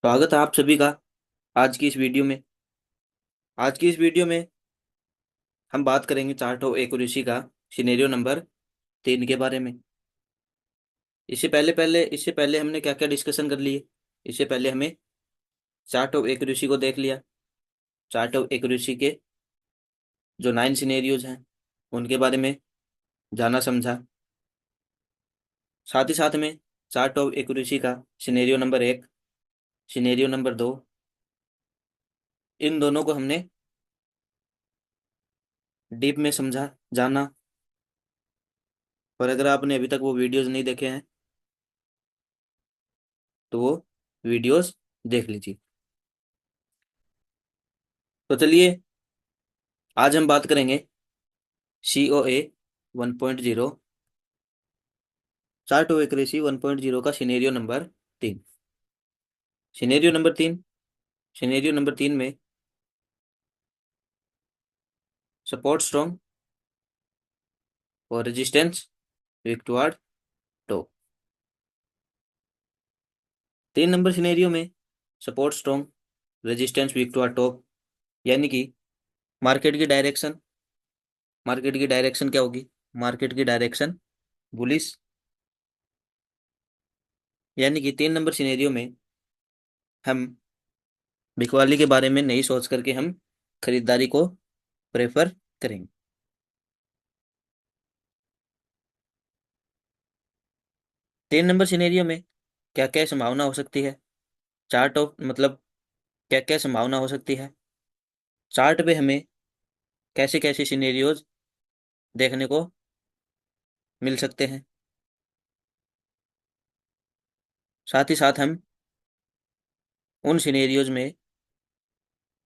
स्वागत है आप सभी का आज की इस वीडियो में। आज की इस वीडियो में हम बात करेंगे चार्ट ऑफ एक्यूरेसी का सिनेरियो नंबर 3 के बारे में। इससे पहले हमने क्या क्या डिस्कशन कर लिए। इससे पहले हमें चार्ट ऑफ एक्यूरेसी को देख लिया। चार्ट ऑफ एक्यूरेसी के जो 9 सिनेरियोज हैं उनके बारे में जाना समझा। साथ ही साथ में चार्ट ऑफ एक्यूरेसी का सिनेरियो नंबर 1, सिनेरियो नंबर 2, इन दोनों को हमने डीप में समझा, जाना। और अगर आपने अभी तक वो वीडियोस नहीं देखे हैं तो वो वीडियोस देख लीजिए। तो चलिए, आज हम बात करेंगे COA 1.0, चार्ट ऑफ एक्यूरेसी 1.0 का सिनेरियो नंबर 3। सिनेरियो नंबर 3 में सपोर्ट स्ट्रॉन्ग और resistance weak toward top. 3 number scenario में support strong, resistance weak toward top, यानी कि मार्केट की डायरेक्शन। मार्केट की डायरेक्शन क्या होगी? मार्केट की डायरेक्शन बुलिश। यानी कि 3 नंबर सिनेरियो में हम बिकवाली के बारे में नहीं सोच करके हम खरीदारी को प्रेफर करेंगे। 3 नंबर सिनेरियो में क्या क्या संभावना हो सकती है? चार्ट ऑफ मतलब क्या क्या संभावना हो सकती है? चार्ट पे हमें कैसे कैसे सिनेरियोज देखने को मिल सकते हैं। साथ ही साथ हम उन सिनेरियोज में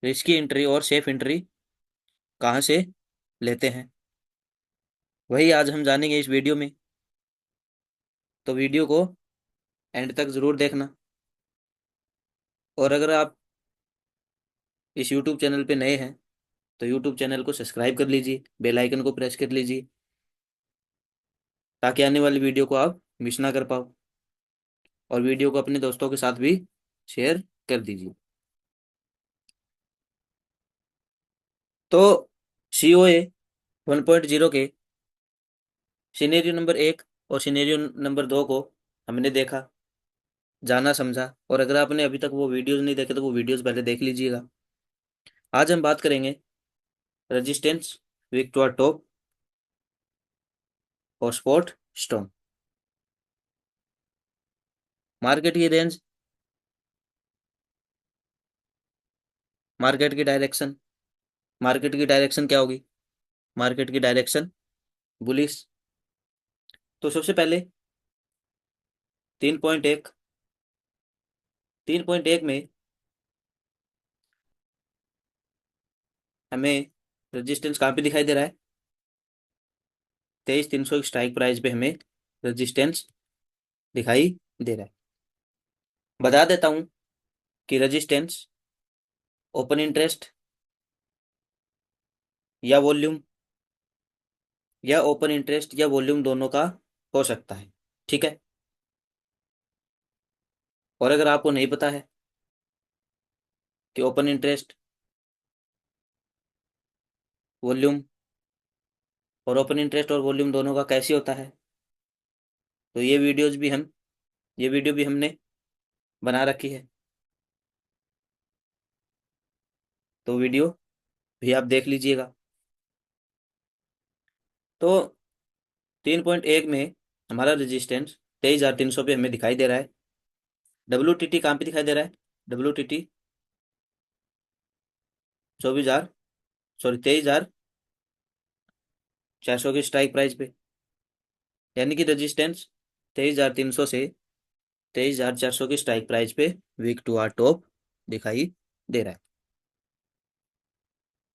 रिस्की एंट्री और सेफ एंट्री कहाँ से लेते हैं, वही आज हम जानेंगे इस वीडियो में। तो वीडियो को एंड तक ज़रूर देखना। और अगर आप इस यूट्यूब चैनल पे नए हैं तो यूट्यूब चैनल को सब्सक्राइब कर लीजिए, बेल आइकन को प्रेस कर लीजिए, ताकि आने वाली वीडियो को आप मिस ना कर पाओ। और वीडियो को अपने दोस्तों के साथ भी शेयर कर दीजिए। तो COA 1.0 के सिनेरियो नंबर 1 और सिनेरियो नंबर 2 को हमने देखा, जाना, समझा। और अगर आपने अभी तक वो वीडियोस नहीं देखे तो वो वीडियोस पहले देख लीजिएगा। आज हम बात करेंगे रेजिस्टेंस वीक टू टॉप और स्पॉट स्ट्रॉन्ग। मार्केट की रेंज, मार्केट की डायरेक्शन। मार्केट की डायरेक्शन क्या होगी? मार्केट की डायरेक्शन बुलिश। तो सबसे पहले 3.1, 3.1 में हमें रेजिस्टेंस कहाँ पे दिखाई दे रहा है? 23,300 स्ट्राइक प्राइस पे हमें रेजिस्टेंस दिखाई दे रहा है। बता देता हूँ कि रेजिस्टेंस ओपन इंटरेस्ट या वॉल्यूम, या ओपन इंटरेस्ट या वॉल्यूम दोनों का हो सकता है। ठीक है। और अगर आपको नहीं पता है कि ओपन इंटरेस्ट, वॉल्यूम और ओपन इंटरेस्ट और वॉल्यूम दोनों का कैसे होता है, तो ये वीडियो भी हमने बना रखी है। तो वीडियो भी आप देख लीजिएगा। तो 3.1 में हमारा रेजिस्टेंस 23,300 पे हमें दिखाई दे रहा है। WTT कहाँ पे दिखाई दे रहा है? WTT 24,000, सॉरी 23,400 की स्ट्राइक प्राइस पे। यानी कि रेजिस्टेंस 23,300 से 23,400 की स्ट्राइक प्राइस पे वीक टू आर टॉप दिखाई दे रहा है।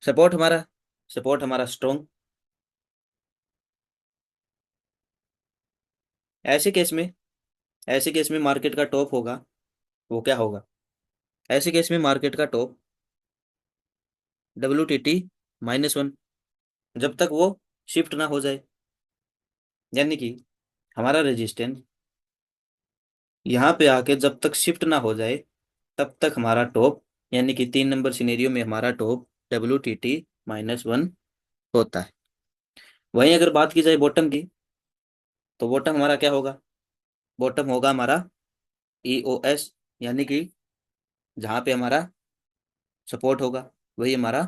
सपोर्ट हमारा स्ट्रॉन्ग। ऐसे केस में ऐसे केस में मार्केट का टॉप होगा, वो क्या होगा? ऐसे केस में मार्केट का टॉप WTT -1, जब तक वो शिफ्ट ना हो जाए। यानी कि हमारा रेजिस्टेंस यहाँ पे आके जब तक शिफ्ट ना हो जाए तब तक हमारा टॉप, यानी कि 3 नंबर सिनेरियो में हमारा टॉप WTT-1 होता है। वहीं अगर बात की जाए बॉटम की, तो बॉटम हमारा क्या होगा? बॉटम होगा हमारा EOS, यानी कि जहाँ पे हमारा सपोर्ट होगा वही हमारा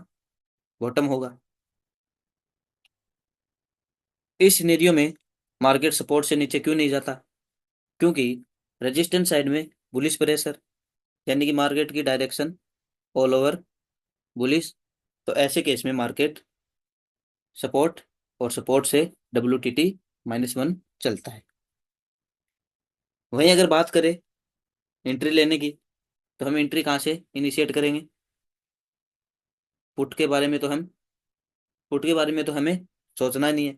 बॉटम होगा। इस सिनेरियो में मार्केट सपोर्ट से नीचे क्यों नहीं जाता? क्योंकि रेजिस्टेंस साइड में बुलिश प्रेशर, यानी कि मार्केट की डायरेक्शन ऑल ओवर बुलिश। तो ऐसे केस में मार्केट सपोर्ट और सपोर्ट से WTT-1 चलता है। वहीं अगर बात करें एंट्री लेने की, तो हम एंट्री कहाँ से इनिशिएट करेंगे? पुट के बारे में तो हम पुट के बारे में तो हमें सोचना नहीं है।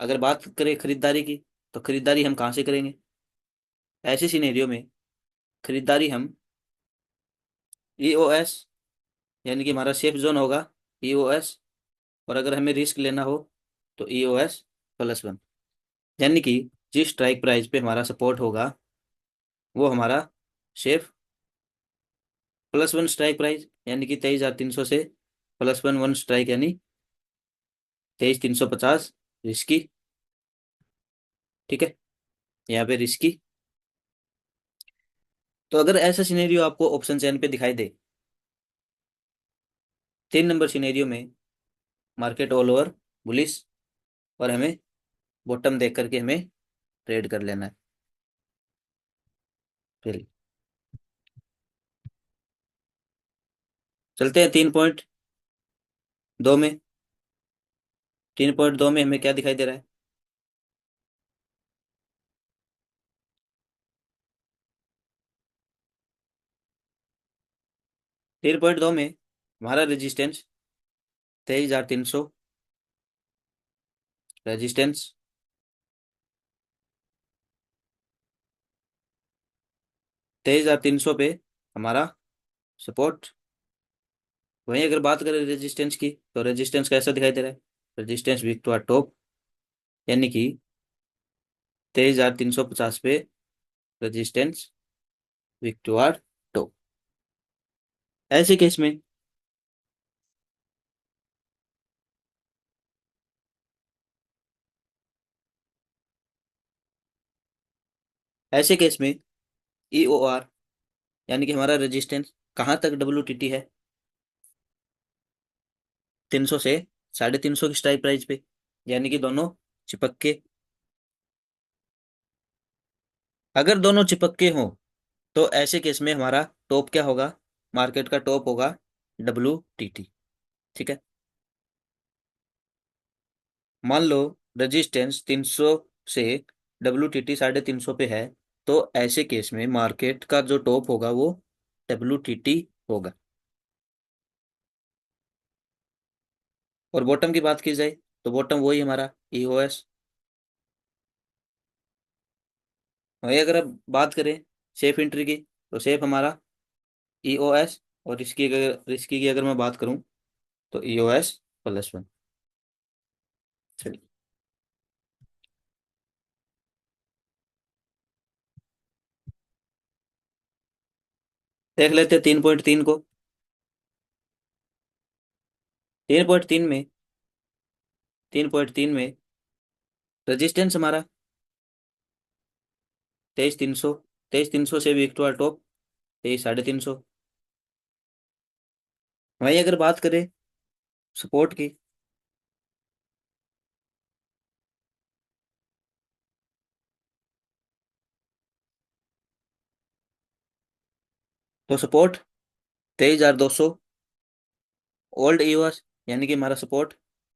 अगर बात करें खरीदारी की, तो खरीदारी हम कहाँ से करेंगे? ऐसे सिनेरियो में खरीदारी हम EOS, यानी कि हमारा सेफ जोन होगा EOS, और अगर हमें रिस्क लेना हो तो EOS+1, यानी कि जिस स्ट्राइक प्राइस पे हमारा सपोर्ट होगा वो हमारा सेफ +1 स्ट्राइक प्राइस, यानी कि 23,300 से +1 स्ट्राइक, यानी 23,350 रिस्की। ठीक है, यहाँ पे रिस्की। तो अगर ऐसा सिनेरियो आपको ऑप्शन चैन पे दिखाई दे, 3 नंबर सिनेरियो में मार्केट ऑल ओवर बुलिश, और हमें बॉटम देख करके हमें ट्रेड कर लेना है। चलिए चलते हैं 3.2 में। 3.2 में हमें क्या दिखाई दे रहा है? 3.2 में हमारा रेजिस्टेंस 23,300, रेजिस्टेंस 23,300 पे हमारा सपोर्ट। वहीं अगर बात करें रेजिस्टेंस की, तो रेजिस्टेंस कैसा दिखाई दे रहा है? रेजिस्टेंस वीक टू टॉप, यानी कि 23,350 पे रेजिस्टेंस वीक टू टॉप। ऐसे केस में ऐसे केस में EOR, यानी कि हमारा रेजिस्टेंस कहाँ तक WTT है? 300 से 350 की स्ट्राइक प्राइस पे, यानी कि दोनों चिपक के। अगर दोनों चिपक के हों तो ऐसे केस में हमारा टॉप क्या होगा? मार्केट का टॉप होगा WTT। ठीक है, मान लो रेजिस्टेंस 300 से WTT 350 पे है, तो ऐसे केस में मार्केट का जो टॉप होगा वो WTT होगा। और बॉटम की बात की जाए, तो बॉटम वही हमारा EOS। वही अगर अब बात करें सेफ एंट्री की, तो सेफ हमारा EOS, और रिस्की की अगर मैं बात करूं तो EOS+1। चलिए देख लेते हैं 3.3 को। 3.3 में 3.3 में रेजिस्टेंस हमारा 23,300, 23,300 से वीक टू टॉप 23,350। वहीं अगर बात करें सपोर्ट की, तो सपोर्ट 23,200 ओल्ड EOS, यानी कि हमारा सपोर्ट,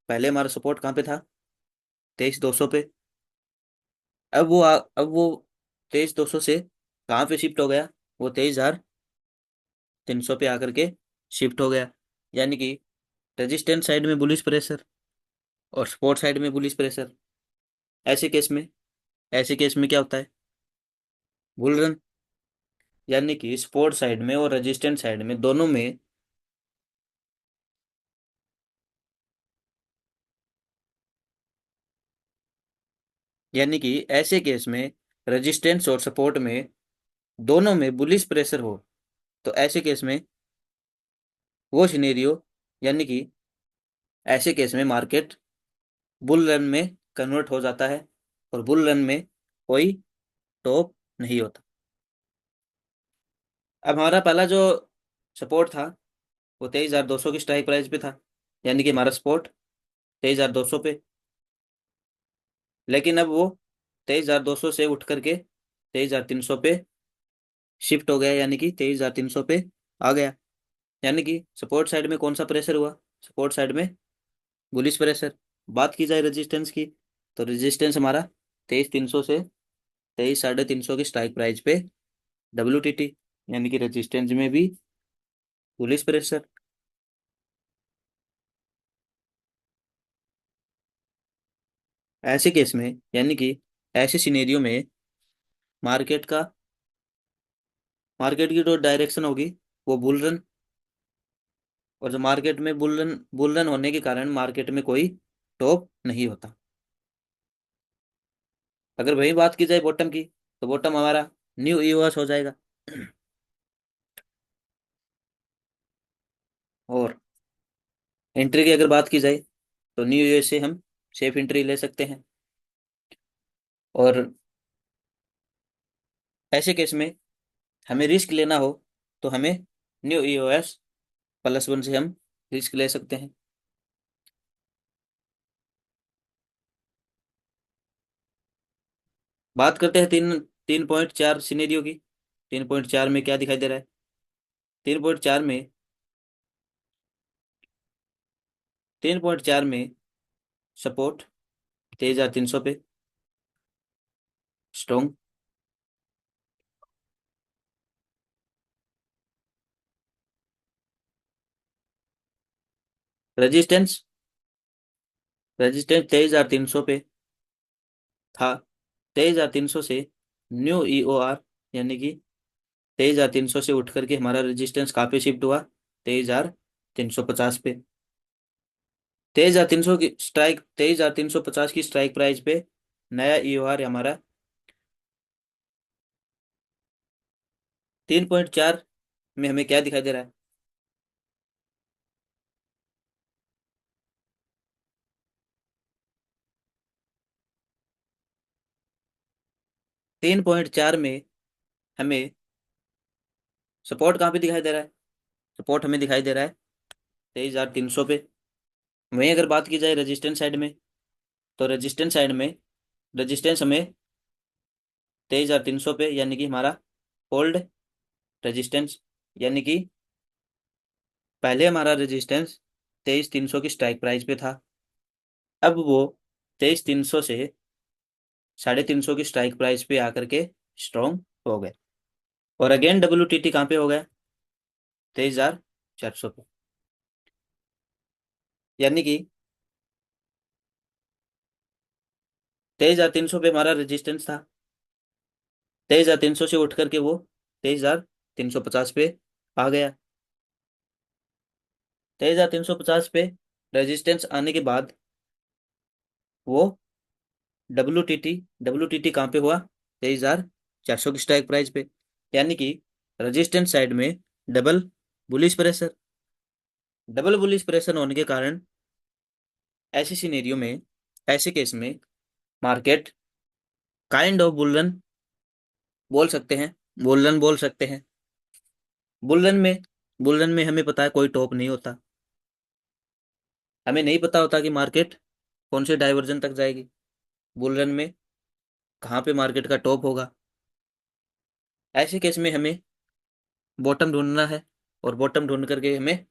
पहले हमारा सपोर्ट कहाँ पे था? 23,200 पे। अब वो 23,200 से कहाँ पे शिफ्ट हो गया? वो 23,300 पे आकर के शिफ्ट हो गया, यानी कि रेजिस्टेंस साइड में बुलिश प्रेशर और सपोर्ट साइड में बुलिश प्रेशर। ऐसे केस में ऐसे केस में क्या होता है? बुल रन, यानी कि सपोर्ट साइड में और रेजिस्टेंस साइड में दोनों में, यानी कि ऐसे केस में रेजिस्टेंस और सपोर्ट में दोनों में बुलिश प्रेशर हो, तो ऐसे केस में वो सिनेरियो, यानी कि ऐसे केस में मार्केट बुल रन में कन्वर्ट हो जाता है, और बुल रन में कोई टॉप नहीं होता। अब हमारा पहला जो सपोर्ट था वो 23,200 की स्ट्राइक प्राइस पे था, यानी कि हमारा सपोर्ट 23,200 पे। लेकिन अब वो 23,200 से उठ करके 23,300 पे शिफ्ट हो गया, यानी कि 23,300 पे आ गया। यानी कि सपोर्ट साइड में कौन सा प्रेशर हुआ? सपोर्ट साइड में बुलिश प्रेशर। बात की जाए रेजिस्टेंस की, तो रेजिस्टेंस हमारा 23,300 से 23,350 की स्ट्राइक प्राइस पे WTT, यानी कि रेजिस्टेंस में भी बुलिश प्रेशर। ऐसे केस में, यानी कि ऐसे सिनेरियो में मार्केट का मार्केट की जो डायरेक्शन होगी वो बुल रन। और जो मार्केट में बुल रन होने के कारण मार्केट में कोई टॉप नहीं होता। अगर वही बात की जाए बॉटम की, तो बॉटम हमारा न्यू ईओएस हो जाएगा। और एंट्री की अगर बात की जाए, तो न्यू ईओएस से हम सेफ एंट्री ले सकते हैं। और ऐसे केस में हमें रिस्क लेना हो, तो हमें न्यू ईओएस +1 से हम रिस्क ले सकते हैं। बात करते हैं 3.4 सिनेरियो की। 3.4 में क्या दिखाई दे रहा है? 3.4 में 3.4 में सपोर्ट 23,300 पे स्ट्रॉन्ग। रेजिस्टेंस रेजिस्टेंस 23,300 पे था। 23,300 से न्यू EOR, यानी कि 23,300 से उठ करके हमारा रेजिस्टेंस कहाँ पे शिफ्ट हुआ? 23,350 पे। 23,350 की स्ट्राइक प्राइस पे नया EOR हमारा 3.4 में हमें क्या दिखाई दे रहा है? 3.4 में हमें सपोर्ट कहाँ पे दिखाई दे रहा है? सपोर्ट हमें दिखाई दे रहा है 23,300 पे। वहीं अगर बात की जाए रेजिस्टेंस साइड में, तो रेजिस्टेंस साइड में रेजिस्टेंस हमें 23,300 पे, यानी कि हमारा ओल्ड रेजिस्टेंस, यानी कि पहले हमारा रेजिस्टेंस 23,300 की स्ट्राइक प्राइस पे था। अब वो 23,300 से 350 की स्ट्राइक प्राइस पे आकर के स्ट्रॉन्ग हो गए। और अगेन WTT कहाँ पे हो गया? 23,400 पे। यानी कि 23,300 पे हमारा रेजिस्टेंस था। 23,300 से उठ करके वो 23,350 पे आ गया। 23,350 पे रेजिस्टेंस आने के बाद वो WTT कहाँ पे हुआ? 23,400 की स्ट्राइक प्राइस पे। यानी कि रेजिस्टेंस साइड में double bullish pressure. Double bullish pressure होने के कारण ऐसी सिनेरियो में, ऐसे केस में market kind of bull run बोल सकते हैं। बुल रन में बुल रन में हमें पता है कोई टॉप नहीं होता। हमें नहीं पता होता कि मार्केट कौन से डाइवर्जन तक जाएगी। बुल रन में कहाँ पे मार्केट का टॉप होगा। ऐसे केस में हमें बॉटम ढूंढना है, और बॉटम ढूंढ करके हमें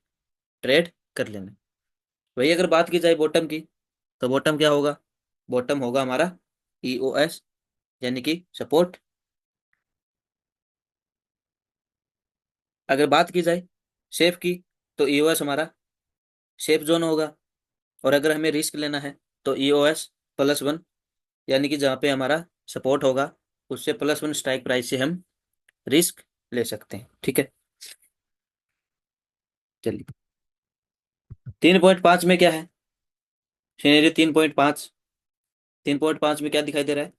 ट्रेड कर लेना है। वही अगर बात की जाए बॉटम की, तो बॉटम क्या होगा? बॉटम होगा हमारा EOS, यानी कि सपोर्ट। अगर बात की जाए सेफ की, तो EOS हमारा सेफ जोन होगा। और अगर हमें रिस्क लेना है, तो EOS +1, यानी कि जहाँ पे हमारा सपोर्ट होगा उससे +1 स्ट्राइक प्राइस से हम रिस्क ले सकते हैं। ठीक है, चलिए। 3.5 में क्या है? सिनेरियो 3.5। 3.5 में क्या दिखाई दे रहा है?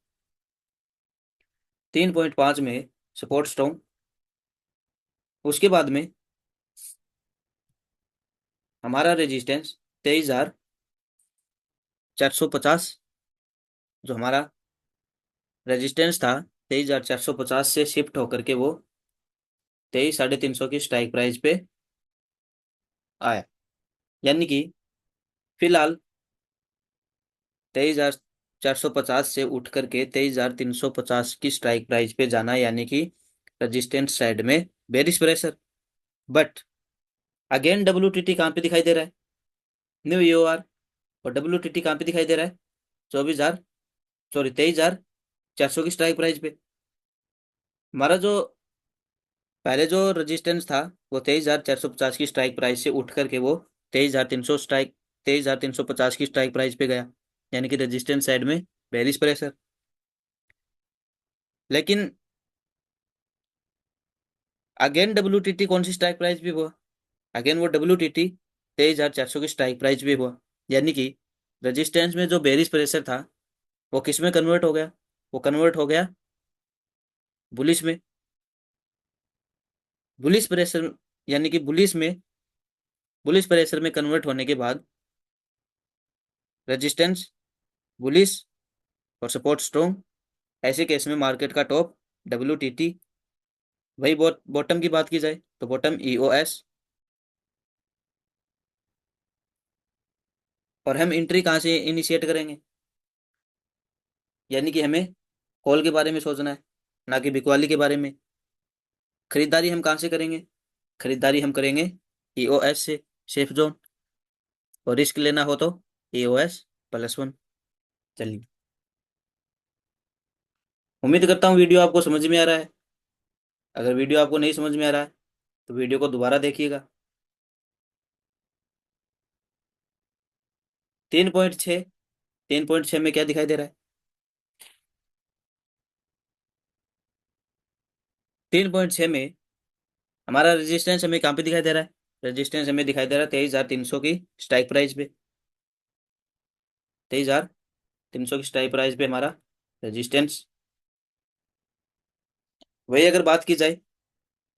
3.5 में सपोर्ट स्ट्रॉन्ग, उसके बाद में हमारा रेजिस्टेंस 23,450, जो हमारा रेजिस्टेंस था 23,450 से शिफ्ट होकर के वो 23,350 की स्ट्राइक प्राइस पे आया। यानी कि फिलहाल 23,450 से उठ करके 23,350 की स्ट्राइक प्राइस पे जाना, यानी कि रेजिस्टेंस साइड में bearish pressure. But again WTT कहाँ पे दिखाई दे रहा है? New EOR। और WTT कहाँ पे दिखाई दे रहा है? 23,400 की स्ट्राइक प्राइस पे। हमारा जो पहले जो रेजिस्टेंस था वो 23,450 की स्ट्राइक प्राइस से उठ करके वो 23,350 की स्ट्राइक प्राइस पे गया, यानी कि रेजिस्टेंस साइड में बेरिश प्रेशर। लेकिन अगेन WTT कौन सी स्ट्राइक प्राइस भी हुआ? अगेन वो WTT 23,400 की स्ट्राइक प्राइस भी हुआ। यानी कि रेजिस्टेंस में जो बेरिश प्रेशर था वो किस में कन्वर्ट हो गया? वो कन्वर्ट हो गया बुलिश में। बुलिश प्रेशर, यानी कि बुलिश प्रेशर में कन्वर्ट होने के बाद रेजिस्टेंस बुलिश और सपोर्ट स्ट्रॉन्ग। ऐसे केस में मार्केट का टॉप WTT। वही बॉटम की बात की जाए तो बॉटम EOS। और हम एंट्री कहाँ से इनिशिएट करेंगे? यानी कि हमें कॉल के बारे में सोचना है, ना कि बिकवाली के बारे में। खरीदारी हम कहाँ से करेंगे? खरीदारी हम करेंगे EOS से, सेफ जोन। और रिस्क लेना हो तो EOS+1। चलिए, उम्मीद करता हूँ वीडियो आपको समझ में आ रहा है। अगर वीडियो आपको नहीं समझ में आ रहा है तो वीडियो को दोबारा देखिएगा। 3.6, 3.6 में क्या दिखाई दे रहा है? 3.6 में हमारा रेजिस्टेंस हमें कहाँ पे दिखाई दे रहा है? रेजिस्टेंस हमें दिखाई दे रहा है 23,300 की स्ट्राइक प्राइस पे। 23,300 की स्ट्राइक प्राइस पे हमारा रेजिस्टेंस। वही अगर बात की जाए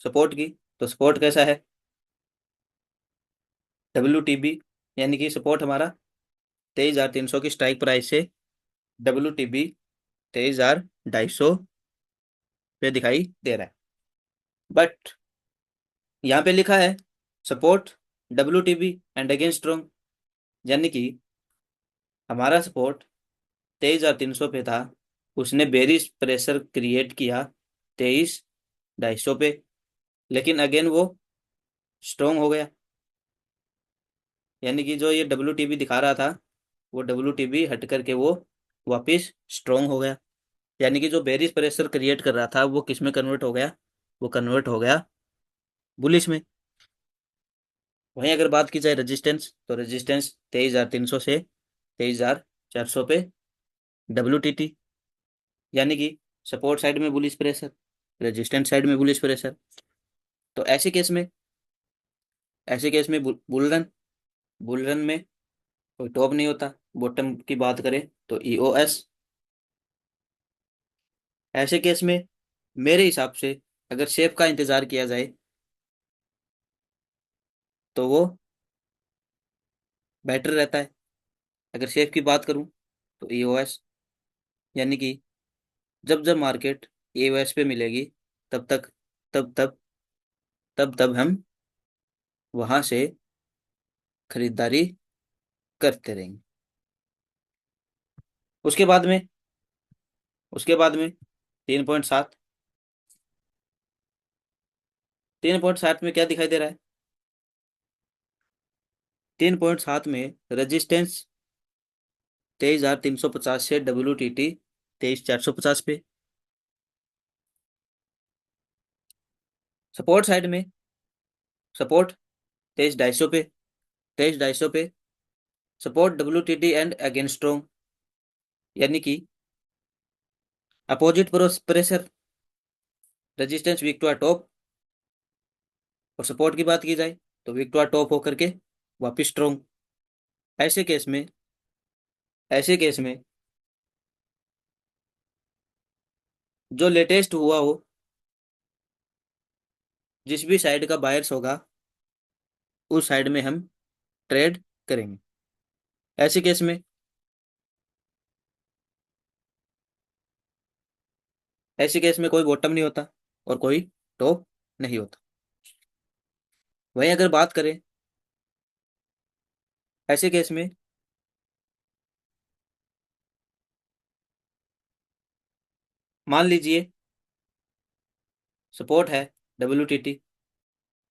सपोर्ट की, तो सपोर्ट कैसा है? WTB। यानी कि सपोर्ट हमारा 23,300 की स्ट्राइक प्राइस से WTB 23,250 पे दिखाई दे रहा है। बट यहाँ पे लिखा है support WTB and against strong. यानी कि हमारा सपोर्ट 23,300 पे था, उसने बेरिश प्रेशर क्रिएट किया 23,250 पे, लेकिन अगेन वो स्ट्रॉन्ग हो गया। यानी कि जो ये WTB दिखा रहा था वो WTB हट करके वो वापिस स्ट्रॉन्ग हो गया। यानी कि जो बेरिश प्रेशर क्रिएट कर रहा था वो किस में कन्वर्ट हो गया? वो कन्वर्ट हो गया बुलिश में। वहीं अगर बात की जाए रेजिस्टेंस, तो रेजिस्टेंस 23,300 से 23,400 पे WTT। यानी कि सपोर्ट साइड में बुलिश प्रेशर, रेजिस्टेंस साइड में बुलिश प्रेशर। तो ऐसे केस में बुल रन में कोई टॉप नहीं होता। बॉटम की बात करें तो EOS। ऐसे केस में मेरे हिसाब से अगर शेप का इंतजार किया जाए तो वो बेटर रहता है। अगर शेप की बात करूं तो EOS। यानी कि जब जब मार्केट EOS पे मिलेगी तब तक तब तब तब तब हम वहां से खरीदारी करते रहेंगे। उसके बाद में उसके बाद में 3.7, 3.7 में क्या दिखाई दे रहा है? 3.7 में रेजिस्टेंस 23,350 से WTT 23,450 पे। सपोर्ट साइड में सपोर्ट 23,250 पे, 23,250 पे support WTT and against strong. यानी कि opposite pressure, resistance weak to top. और सपोर्ट की बात की जाए तो वीक टू टॉप होकर के वापिस स्ट्रॉन्ग। ऐसे केस में ऐसे केस में जो लेटेस्ट हुआ हो जिस भी साइड का बायर्स होगा उस साइड में हम ट्रेड करेंगे। ऐसे केस में कोई बॉटम नहीं होता और कोई टॉप नहीं होता। वहीं अगर बात करें ऐसे केस में, मान लीजिए सपोर्ट है WTT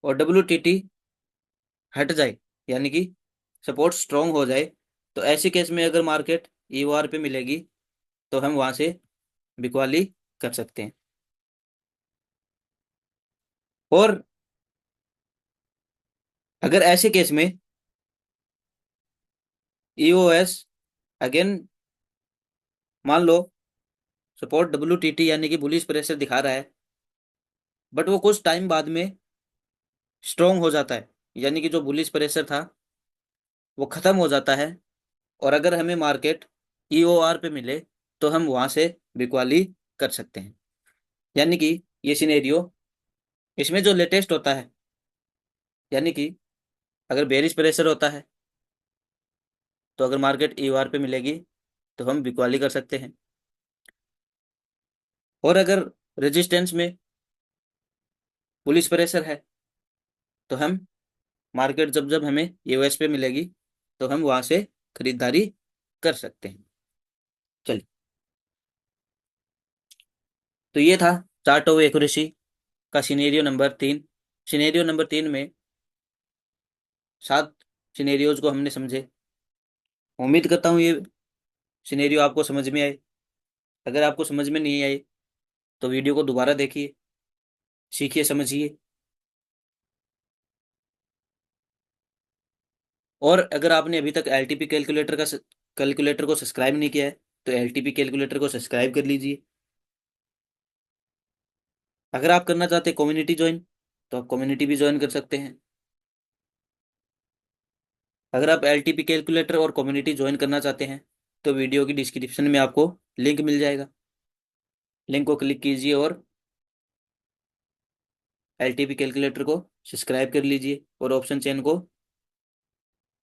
और WTT हट जाए, यानी कि सपोर्ट स्ट्रांग हो जाए, तो ऐसे केस में अगर मार्केट EOR पे मिलेगी तो हम वहां से बिकवाली कर सकते हैं। और अगर ऐसे केस में EOS अगेन, मान लो सपोर्ट WTT यानी कि बुलिश प्रेशर दिखा रहा है, बट वो कुछ टाइम बाद में स्ट्रांग हो जाता है, यानी कि जो बुलिश प्रेशर था वो खत्म हो जाता है, और अगर हमें मार्केट EOR पे मिले तो हम वहां से बिकवाली कर सकते हैं। यानी कि ये सिनेरियो, इसमें जो लेटेस्ट होता है, यानी कि अगर बेरिश प्रेशर होता है तो अगर मार्केट EOR पे मिलेगी तो हम बिकवाली कर सकते हैं। और अगर रेजिस्टेंस में बुलिश प्रेशर है तो हम मार्केट जब जब हमें EOS पे मिलेगी तो हम वहां से खरीदारी कर सकते हैं। चलिए, तो ये था चार्ट ऑफ एक्यूरेसी का सिनेरियो नंबर 3। सिनेरियो नंबर 3 में 7 सिनेरियोज को हमने समझे। उम्मीद करता हूँ ये सिनेरियो आपको समझ में आए। अगर आपको समझ में नहीं आए तो वीडियो को दोबारा देखिए, सीखिए, समझिए। और अगर आपने अभी तक LTP कैलकुलेटर को सब्सक्राइब नहीं किया है तो LTP कैलकुलेटर को सब्सक्राइब कर लीजिए। अगर आप करना चाहते हैं कम्युनिटी ज्वाइन तो आप कम्युनिटी भी ज्वाइन कर सकते हैं। अगर आप LTP कैलकुलेटर और कम्युनिटी ज्वाइन करना चाहते हैं तो वीडियो की डिस्क्रिप्शन में आपको लिंक मिल जाएगा। लिंक को क्लिक कीजिए और LTP कैलकुलेटर को सब्सक्राइब कर लीजिए और ऑप्शन चेन को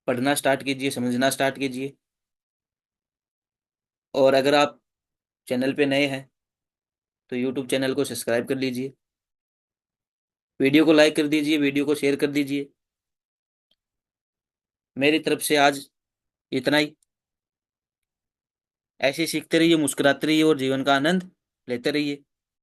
पढ़ना स्टार्ट कीजिए, समझना स्टार्ट कीजिए। और अगर आप चैनल पे नए हैं तो यूट्यूब चैनल को सब्सक्राइब कर लीजिए, वीडियो को लाइक कर दीजिए, वीडियो को शेयर कर दीजिए। मेरी तरफ से आज इतना ही। ऐसे ही सीखते रहिए, मुस्कुराते रहिए और जीवन का आनंद लेते रहिए।